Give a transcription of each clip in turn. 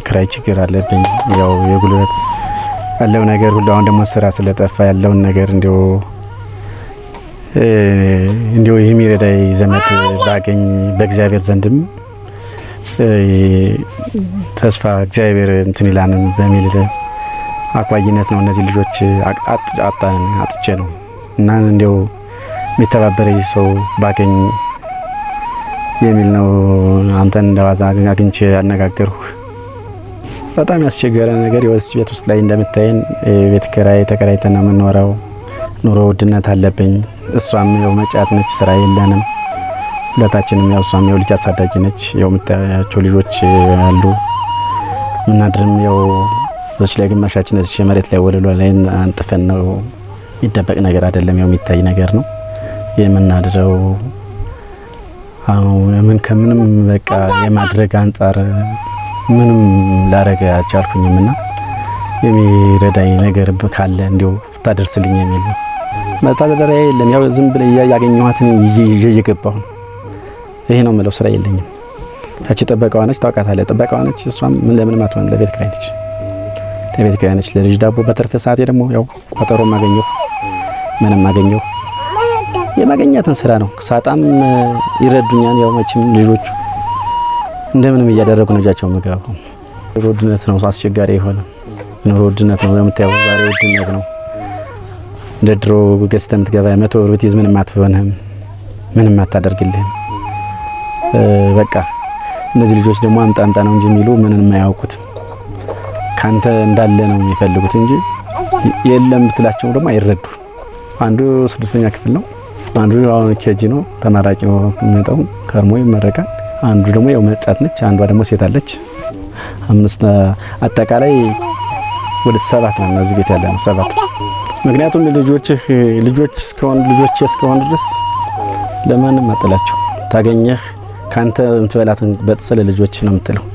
ክራይ ችግር አለብኝ። ያው የጉልበት ያለው ነገር ሁሉ አሁን ደግሞ ስራ ስለጠፋ ያለውን ነገር እንዲው የሚረዳይ ዘመድ ባገኝ በእግዚአብሔር ዘንድም ተስፋ እግዚአብሔር እንትን ይላን በሚል አቋይነት ነው እነዚህ ልጆች አጥቼ ነው እና እንዲው የሚተባበረኝ ሰው ባገኝ የሚል ነው። አንተን እንደዋዛ አግኝቼ ያነጋገርኩ። በጣም ያስቸገረ ነገር የወስጅ ቤት ውስጥ ላይ እንደምታየን ቤት ኪራይ ተከራይተን ነው የምንኖረው። ኑሮ ውድነት አለብኝ። እሷም ያው መጫት ነች፣ ስራ የለንም ሁለታችንም። ያው እሷም ያው ልጅ አሳዳጊ ነች። ያው የምታያቸው ልጆች አሉ። ምናድርም ያው እዚህ ላይ ግማሻችን እዚህ መሬት ላይ ወለሏ ላይ አንጥፈን ነው። ይደበቅ ነገር አይደለም፣ ያው የሚታይ ነገር ነው የምናድረው። ምን ከምንም በቃ የማድረግ አንፃር ምንም ላረጋ አልቻልኩኝምና የሚረዳኝ ነገር ካለ እንዲው ታደርስልኝ የሚል ነው። መታደሪያ የለም። ያው ዝም ብለ ያገኘኋትን እየገባሁ ነው። ይሄ ነው ማለት ስራ የለኝም። ያቺ ጠበቃዋ ነች፣ ታውቃታለህ። ጠበቃዋ ነች። እሷም ምን ለምን ማትሆን ለቤት ኪራይ ነች፣ ለቤት ኪራይ ነች። ለልጅ ዳቦ በተርፈ ሰዓቴ ደግሞ ያው ቋጠሮ ማገኘው ምንም ማገኘው የማገኛትን ስራ ነው። ሳጣም ይረዱኛል። ያው መቼም ልጆቹ እንደምንም እያደረጉ ነው እጃቸው መጋባው። ኑሮ ውድነት ነው አስቸጋሪ የሆነ ኑሮ ውድነት ነው። የምታየው ዛሬ ውድነት ነው። እንደ ድሮ ገዝተህ የምትገባ 100 ብር ብትይዝ ምንም አትሆንም፣ ምንም አታደርግልህም። በቃ እነዚህ ልጆች ደግሞ አምጣ ነው እንጂ የሚሉ ምንም የማያውቁት ካንተ እንዳለ ነው የሚፈልጉት እንጂ የለም ብትላቸው ደግሞ አይረዱ። አንዱ 6ኛ ክፍል ነው፣ አንዱ አሁን ኬጂ ነው ተማራቂ ነው የሚመጣው ከርሞ ይመረቃል። አንዱ ደግሞ ያው መጫት ነች፣ አንዷ ደግሞ ሴት አለች። 5 አጠቃላይ ወደ 7 ነው እዚህ ቤት ያለው 7። ምክንያቱም ልጆች እስከሆኑ ድረስ ለማንም አጥላቸው ታገኘህ ካንተ የምትበላትን በጥሰለ ልጆች ነው የምትለው።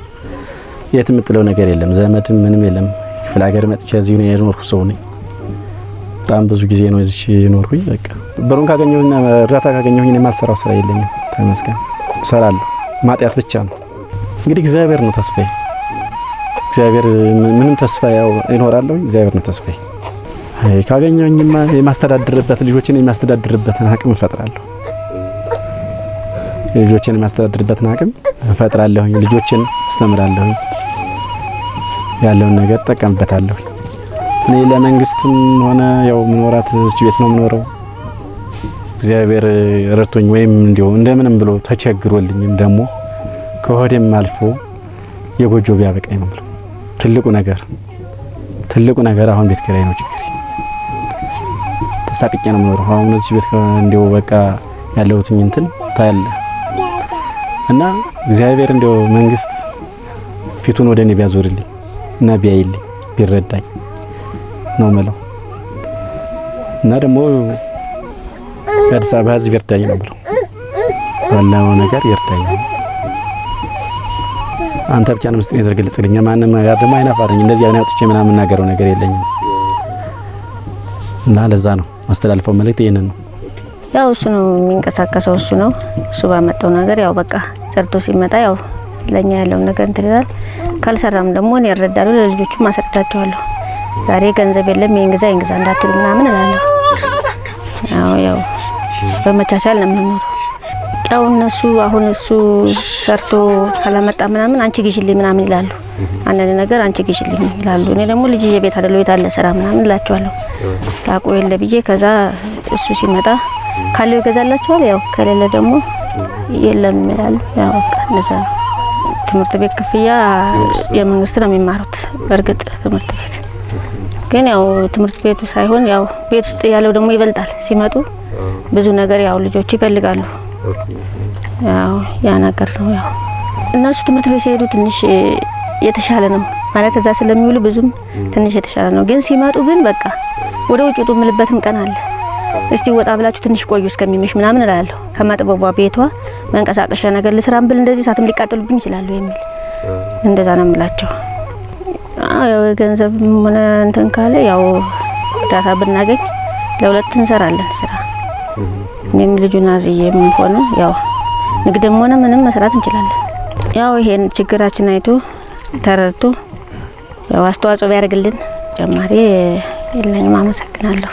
የት የምትለው ነገር የለም፣ ዘመድ ምንም የለም። ክፍለ ሀገር መጥቼ እዚህ ነው የኖርኩ ሰው ነኝ። በጣም ብዙ ጊዜ ነው እዚህ የኖርኩኝ። በቃ በሩን ካገኘሁና እርዳታ ካገኘሁኝ የማልሰራው ስራ የለኝም። ተመስገን እሰራለሁ። ማጥያት ብቻ ነው እንግዲህ። እግዚአብሔር ነው ተስፋዬ። እግዚአብሔር ምንም ተስፋ ያው ይኖራል። እግዚአብሔር ነው ተስፋዬ። ካገኘሁኝማ የማስተዳድርበት ልጆችን የማስተዳድርበትን አቅም እፈጥራለሁ። ልጆችን የማስተዳድርበትን አቅም እፈጥራለሁ። ልጆችን አስተምራለሁ። ያለውን ነገር ተጠቀምበታለሁ። እኔ ለመንግስትም ሆነ ያው ምኖራት እዚህ ቤት ነው ምኖረው። እግዚአብሔር ረድቶኝ ወይም እንዲው እንደምንም ብሎ ተቸግሮልኝም ደግሞ ከሆዴም አልፎ የጎጆ ቢያበቃኝ ነው ብሎ ትልቁ ነገር አሁን ቤት ኪራይ ነው ችግር። ተሳቅቄ ነው ምኖረው። አሁን እዚህ ቤት እንዲው በቃ ያለውትኝ እንትን ታያለ እና እግዚአብሔር እንዲው መንግስት ፊቱን ወደኔ ቢያዞርልኝ እና ቢያይልኝ ቢረዳኝ ነው ማለት እና ደግሞ የአዲስ አበባ ህዝብ ይርዳኝ ነው ብለው ዋናው ነገር ይርዳኝ። አንተ ብቻ ነው መስጠት የተገለጸልኝ። ማንንም ጋር ደግሞ አይናፋረኝ እንደዚህ አይና ወጥቼ ምናምን እናገረው ነገር የለኝም እና ለዛ ነው ማስተላለፈው መልእክት ይሄንን ነው። ያው እሱ ነው የሚንቀሳቀሰው፣ እሱ ባመጣው ነገር ያው በቃ ሰርቶ ሲመጣ ያው ለኛ ያለው ነገር እንትን ይላል። ካልሰራም ደግሞ እኔ እረዳለሁ፣ ለልጆቹ ማስረዳቸዋለሁ። ዛሬ ገንዘብ የለም የእንግዛ እንዳትሉ ምናምን እላለሁ። ያው በመቻቻል ነው የምንኖረው። ያው እነሱ አሁን እሱ ሰርቶ ካላመጣ ምናምን አንቺ ግዢልኝ ምናምን ይላሉ። አንዳንድ ነገር አንቺ ግዢልኝ ይላሉ። እኔ ደግሞ ልጅ የቤት አይደለም ቤት አለ ስራ ምናምን እላቸዋለሁ። ታቆ የለ ብዬ ከዛ እሱ ሲመጣ ካለው ይገዛላቸዋል። ያው ከሌለ ደግሞ የለም ይላሉ። ያው በቃ እንደዛ ነው። ትምህርት ቤት ክፍያ የመንግስት ነው የሚማሩት። በእርግጥ ትምህርት ቤት ግን ያው ትምህርት ቤቱ ሳይሆን ያው ቤት ውስጥ ያለው ደግሞ ይበልጣል። ሲመጡ ብዙ ነገር ያው ልጆች ይፈልጋሉ። ያው ያ ነገር ነው። ያው እነሱ ትምህርት ቤት ሲሄዱ ትንሽ የተሻለ ነው ማለት እዛ ስለሚውሉ ብዙም ትንሽ የተሻለ ነው። ግን ሲመጡ ግን በቃ ወደ ውጭ ወጡ ምልበትም ቀን አለ። እስቲ ወጣ ብላችሁ ትንሽ ቆዩ እስከሚመሽ ምናምን እላለሁ። ከማጥበቧ ቤቷ መንቀሳቀሻ ነገር ልስራም ብል እንደዚህ ሳትም ሊቃጠሉብኝ ይችላሉ የሚል እንደዛ ነው የምላቸው። ያው ገንዘብ ምን እንትን ካለ ያው ዳታ ብናገኝ ለሁለት እንሰራለን ስራ። እኔም ልጁና ዝዬም ሆነ ያው ንግድም ሆነ ምንም መስራት እንችላለን። ያው ይሄን ችግራችን አይቶ ተረድቶ ያው አስተዋጽኦ ቢያደርግልን ጀማሪ የለኝም። አመሰግናለሁ።